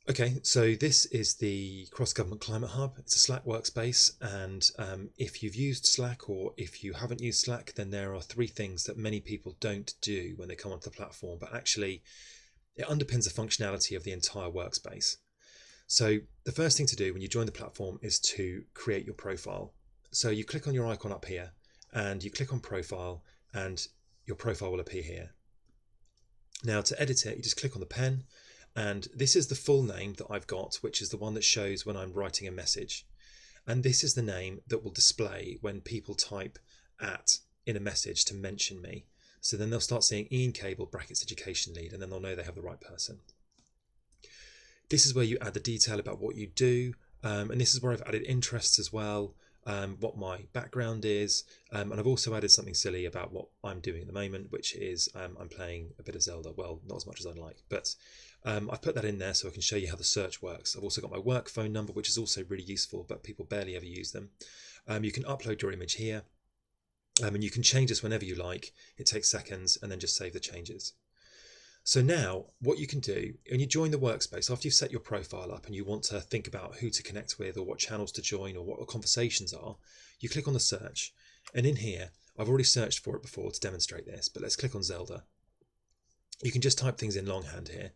Okay, so this is the Cross-Government Climate Hub. It's a Slack workspace, and if you've used Slack or if you haven't used Slack, then there are three things that many people don't do when they come onto the platform, but actually it underpins the functionality of the entire workspace. So the first thing to do when you join the platform is to create your profile. So you click on your icon up here and you click on profile, and your profile will appear here. Now to edit it, you just click on the pen, and this is the full name that I've got, which is the one that shows when I'm writing a message. And this is the name that will display when people type at in a message to mention me. So then they'll start seeing Ian Cable brackets education lead, and then they'll know they have the right person. This is where you add the detail about what you do, and this is where I've added interests as well, what my background is, and I've also added something silly about what I'm doing at the moment, which is I'm playing a bit of Zelda. Well, not as much as I'd like, but I've put that in there so I can show you how the search works. I've also got my work phone number, which is also really useful, but people barely ever use them. You can upload your image here, and you can change this whenever you like. It takes seconds, and then just save the changes. So now what you can do when you join the workspace, after you've set your profile up and you want to think about who to connect with or what channels to join or what the conversations are, you click on the search. And in here, I've already searched for it before to demonstrate this, but let's click on Zelda. You can just type things in longhand here.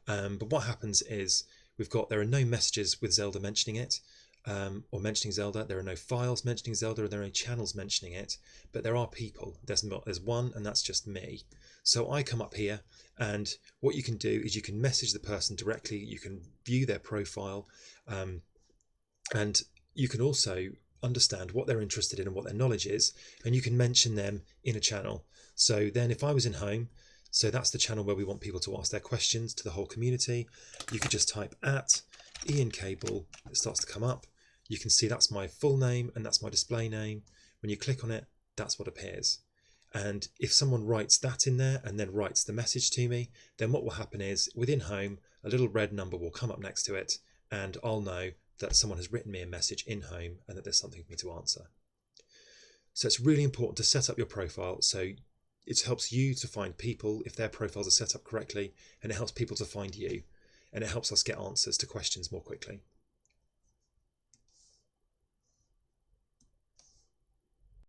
But what happens is there are no messages with Zelda mentioning it. Or mentioning Zelda. There are no files mentioning Zelda, or there are no channels mentioning it, but there are people. There's one, and that's just me. So I come up here, and what you can do is you can message the person directly. You can view their profile, and you can also understand what they're interested in and what their knowledge is, and you can mention them in a channel. So then, if I was in home, so that's the channel where we want people to ask their questions to the whole community. You could just type at Ian Cable. It starts to come up. You can see that's my full name and that's my display name. When you click on it, that's what appears. And if someone writes that in there and then writes the message to me, then what will happen is within home, a little red number will come up next to it, and I'll know that someone has written me a message in home and that there's something for me to answer. So it's really important to set up your profile so it helps you to find people if their profiles are set up correctly, and it helps people to find you, and it helps us get answers to questions more quickly.